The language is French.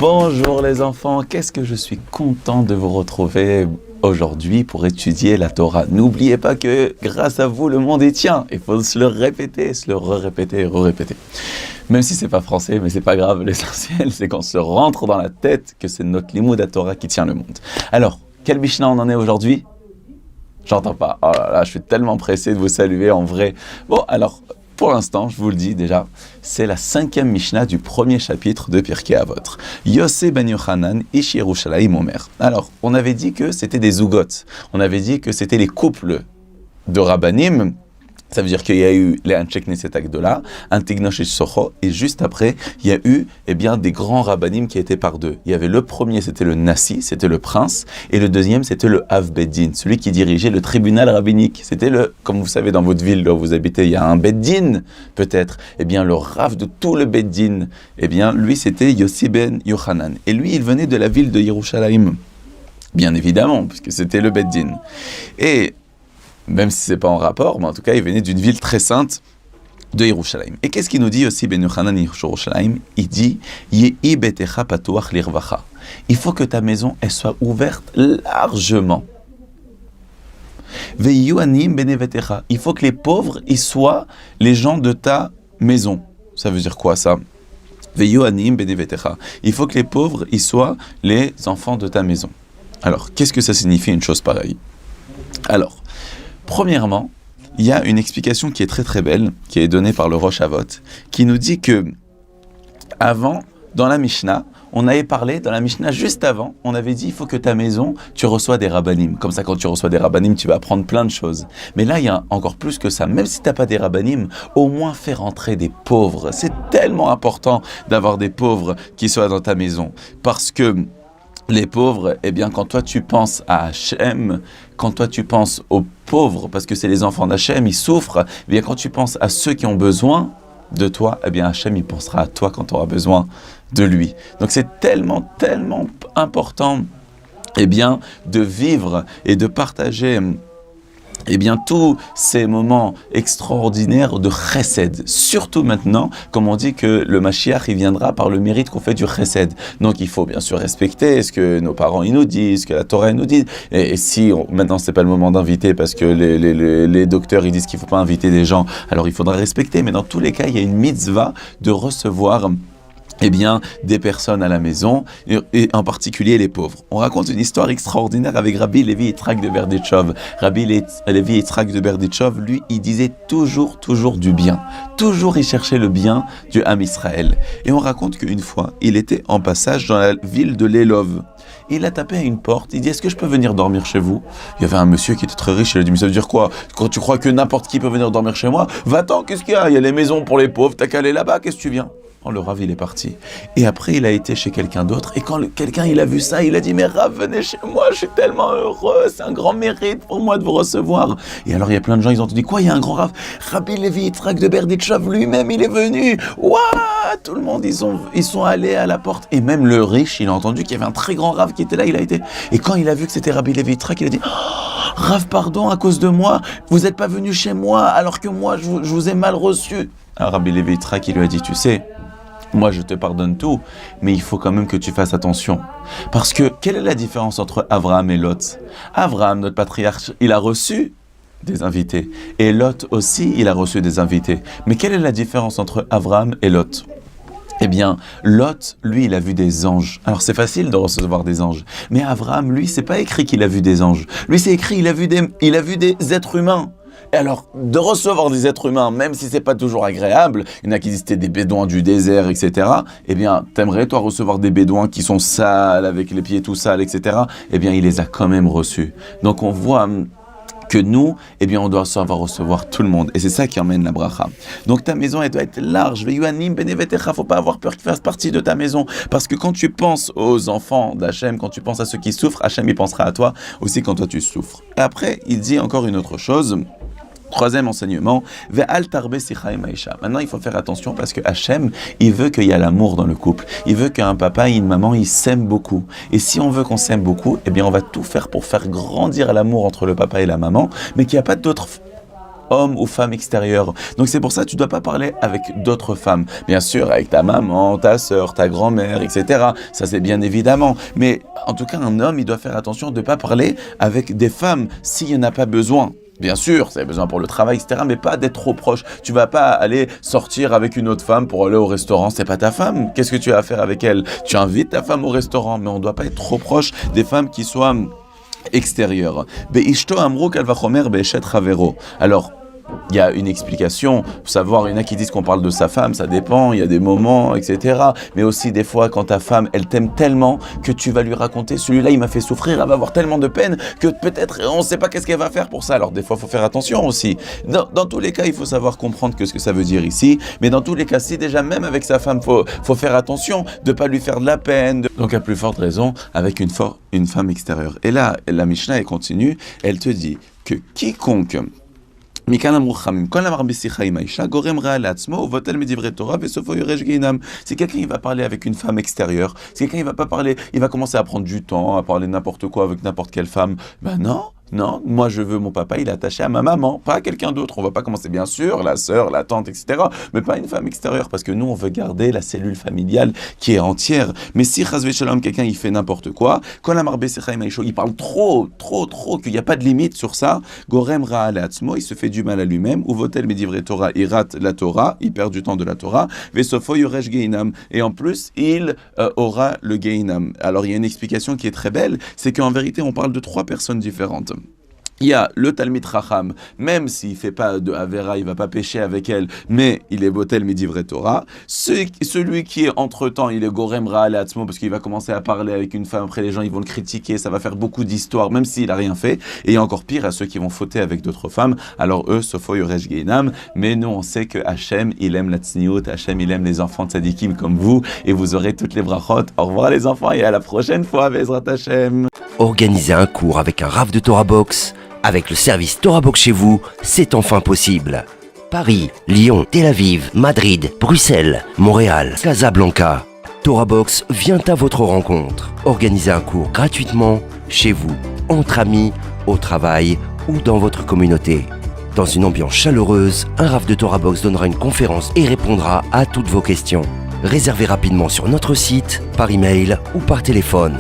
Bonjour les enfants, qu'est-ce que je suis content de vous retrouver aujourd'hui pour étudier la Torah. N'oubliez pas que grâce à vous, le monde est tien. Il faut se le répéter, se le répéter et répéter. Même si c'est pas français, mais c'est pas grave. L'essentiel, c'est qu'on se rentre dans la tête que c'est notre limoud à Torah qui tient le monde. Alors, quel Mishnah on en est aujourd'hui? J'entends pas. Oh là là, je suis tellement pressé de vous saluer en vrai. Bon, alors, pour l'instant, je vous le dis déjà, c'est la 5e Mishnah du premier chapitre de Pirkei Avot. Yosef ben Yochanan, Ish Yerushalayim Omer. Alors, on avait dit que c'était des zougotes. On avait dit que c'était les couples de Rabbanim. Ça veut dire qu'il y a eu les Anshek Knesset Agdola, Antignosh et Socho, et juste après, il y a eu des grands rabbanim qui étaient par deux. Il y avait le premier, c'était le Nassi, c'était le prince, et le deuxième, c'était le Av Beddin, celui qui dirigeait le tribunal rabbinique. C'était comme vous savez, dans votre ville, là où vous habitez, il y a un Beddin, peut-être. Le Rav de tout le Beddin, lui, c'était Yossi ben Yochanan. Et lui, il venait de la ville de Yerushalayim, bien évidemment, puisque c'était le Beddin. Et même si ce n'est pas en rapport, mais en tout cas, il venait d'une ville très sainte de Yerushalayim. Et qu'est-ce qu'il nous dit aussi, Ben Yochanan Yerushalayim? Il dit, Yehi betecha patuach lirvacha. Il faut que ta maison, elle soit ouverte largement. Ve'yu anim benevetecha. Il faut que les pauvres, ils soient les gens de ta maison. Ça veut dire quoi, ça? Ve'yu anim benevetecha. Il faut que les pauvres, ils soient les enfants de ta maison. Alors, qu'est-ce que ça signifie une chose pareille? Alors, premièrement, il y a une explication qui est très très belle, qui est donnée par le Rosh Avot, qui nous dit que, avant, dans la Mishnah, on avait parlé, dans la Mishnah juste avant, on avait dit, il faut que ta maison, tu reçois des rabbanim. Comme ça, quand tu reçois des rabbanim, tu vas apprendre plein de choses. Mais là, il y a encore plus que ça. Même si tu n'as pas des rabbanim, au moins faire entrer des pauvres. C'est tellement important d'avoir des pauvres qui soient dans ta maison. Parce que les pauvres, quand toi tu penses à Hachem, quand toi tu penses aux pauvres, parce que c'est les enfants d'Hachem, ils souffrent, quand tu penses à ceux qui ont besoin de toi, Hachem, il pensera à toi quand tu auras besoin de lui. Donc c'est tellement, tellement important, de vivre et de partager tous ces moments extraordinaires de chesed. Surtout maintenant, comme on dit que le Mashiach, il viendra par le mérite qu'on fait du chesed. Donc il faut bien sûr respecter ce que nos parents ils nous disent, ce que la Torah nous dit. Et si maintenant c'est pas le moment d'inviter parce que les docteurs ils disent qu'il faut pas inviter des gens, alors il faudra respecter. Mais dans tous les cas, il y a une mitzvah de recevoir des personnes à la maison, et en particulier les pauvres. On raconte une histoire extraordinaire avec Rabbi Levi Yitzhak de Berditchov. Rabbi Levi Yitzhak de Berditchov, lui, il disait toujours du bien. Toujours il cherchait le bien du Ham Israël. Et on raconte qu'une fois, il était en passage dans la ville de Lelov. Il a tapé à une porte, il dit « Est-ce que je peux venir dormir chez vous ?» Il y avait un monsieur qui était très riche, il a dit « Mais ça veut dire quoi? Quand tu crois que n'importe qui peut venir dormir chez moi, va-t'en, qu'est-ce qu'il y a? Il y a les maisons pour les pauvres, t'as qu'à aller là-bas, qu'est-ce que tu viens ?» Le Rav, il est parti. Et après, il a été chez quelqu'un d'autre. Et quand quelqu'un, il a vu ça, il a dit, mais Rav, venez chez moi, je suis tellement heureux. C'est un grand mérite pour moi de vous recevoir. Et alors, il y a plein de gens, ils ont dit, quoi, il y a un grand Rav? Rabbi Levi Yitzhak de Berditchov lui-même, il est venu. Waouh! Tout le monde, ils sont allés à la porte. Et même le riche, il a entendu qu'il y avait un très grand Rav qui était là, il a été. Et quand il a vu que c'était Rabbi Levi Yitzhak, il a dit, oh, Rav, pardon, à cause de moi, vous n'êtes pas venu chez moi, alors que moi, je vous ai mal reçu. Alors, Rabbi Levi Yitzhak, il lui a dit, tu sais, moi, je te pardonne tout, mais il faut quand même que tu fasses attention. Parce que, quelle est la différence entre Abraham et Lot? Abraham, notre patriarche, il a reçu des invités. Et Lot aussi, il a reçu des invités. Mais quelle est la différence entre Abraham et Lot? Lot, lui, il a vu des anges. Alors, c'est facile de recevoir des anges. Mais Abraham, lui, c'est pas écrit qu'il a vu des anges. Lui, c'est écrit, il a vu des êtres humains. Et alors, de recevoir des êtres humains, même si c'est pas toujours agréable, il y en a qui disent des bédouins du désert, etc. T'aimerais, toi, recevoir des bédouins qui sont sales, avec les pieds tout sales, etc. Il les a quand même reçus. Donc, on voit que nous, on doit savoir recevoir tout le monde. Et c'est ça qui emmène la bracha. Donc, ta maison, elle doit être large. Faut pas avoir peur qu'ils fassent partie de ta maison. Parce que quand tu penses aux enfants d'Hachem, quand tu penses à ceux qui souffrent, Hachem, il pensera à toi aussi quand toi, tu souffres. Et après, il dit encore une autre chose. Troisième enseignement, maintenant il faut faire attention parce que Hachem, il veut qu'il y ait l'amour dans le couple. Il veut qu'un papa et une maman, ils s'aiment beaucoup. Et si on veut qu'on s'aime beaucoup, on va tout faire pour faire grandir l'amour entre le papa et la maman, mais qu'il n'y a pas d'autre homme ou femme extérieure. Donc c'est pour ça que tu ne dois pas parler avec d'autres femmes. Bien sûr, avec ta maman, ta sœur, ta grand-mère, etc. Ça c'est bien évidemment. Mais en tout cas, un homme, il doit faire attention de ne pas parler avec des femmes s'il n'y en a pas besoin. Bien sûr, ça a besoin pour le travail, etc., mais pas d'être trop proche. Tu vas pas aller sortir avec une autre femme pour aller au restaurant, c'est pas ta femme. Qu'est-ce que tu as à faire avec elle? Tu invites ta femme au restaurant, mais on doit pas être trop proche des femmes qui soient extérieures. Be'ishto amrou kal vachomer be'eshet chavero. Alors, il y a une explication, faut savoir, il y en a qui disent qu'on parle de sa femme, ça dépend, il y a des moments, etc. Mais aussi des fois, quand ta femme, elle t'aime tellement que tu vas lui raconter, celui-là, il m'a fait souffrir, elle va avoir tellement de peine que peut-être on ne sait pas qu'est-ce qu'elle va faire pour ça. Alors des fois, il faut faire attention aussi. Dans tous les cas, il faut savoir comprendre ce que ça veut dire ici. Mais dans tous les cas, si déjà même avec sa femme, faut faire attention de ne pas lui faire de la peine. Donc à plus forte raison, avec une femme extérieure. Et là, la Mishnah, elle continue, elle te dit que quiconque c'est quelqu'un qui va parler avec une femme extérieure, c'est quelqu'un qui va pas parler, il va commencer à prendre du temps, à parler n'importe quoi avec n'importe quelle femme. Ben non, moi je veux mon papa, il est attaché à ma maman, pas à quelqu'un d'autre. On va pas commencer, bien sûr, la sœur, la tante, etc. Mais pas une femme extérieure, parce que nous on veut garder la cellule familiale qui est entière. Mais si chas v'shalom, quelqu'un il fait n'importe quoi, il parle trop, qu'il n'y a pas de limite sur ça, gorem ra'al atzmo, il se fait du mal à lui-même, ou votel medivre Torah, il rate la Torah, il perd du temps de la Torah, vesofo yoresh geinam, et en plus il aura le geinam. Alors il y a une explication qui est très belle, c'est qu'en vérité on parle de 3 personnes différentes. Il y a le Talmid Chacham, même s'il ne fait pas de Avera, il ne va pas pécher avec elle, mais il est Botel Midivre Torah. Celui qui est entre-temps, il est Gorem Ra'al Atzmo, parce qu'il va commencer à parler avec une femme, après les gens ils vont le critiquer, ça va faire beaucoup d'histoires, même s'il n'a rien fait. Et il y a encore pire à ceux qui vont fauter avec d'autres femmes, alors eux, Sofo Yoresh Geinam, mais nous on sait que Hachem, il aime la Tzniut, Hachem, il aime les enfants de Tzadikim comme vous, et vous aurez toutes les brachot. Au revoir les enfants, et à la prochaine fois, Bezrat Hachem. Organiser un cours avec un Rav de Torah Box. Avec le service Torah Box chez vous, c'est enfin possible. Paris, Lyon, Tel Aviv, Madrid, Bruxelles, Montréal, Casablanca. Torah Box vient à votre rencontre. Organisez un cours gratuitement, chez vous, entre amis, au travail ou dans votre communauté. Dans une ambiance chaleureuse, un Rav de Torah Box donnera une conférence et répondra à toutes vos questions. Réservez rapidement sur notre site, par email ou par téléphone.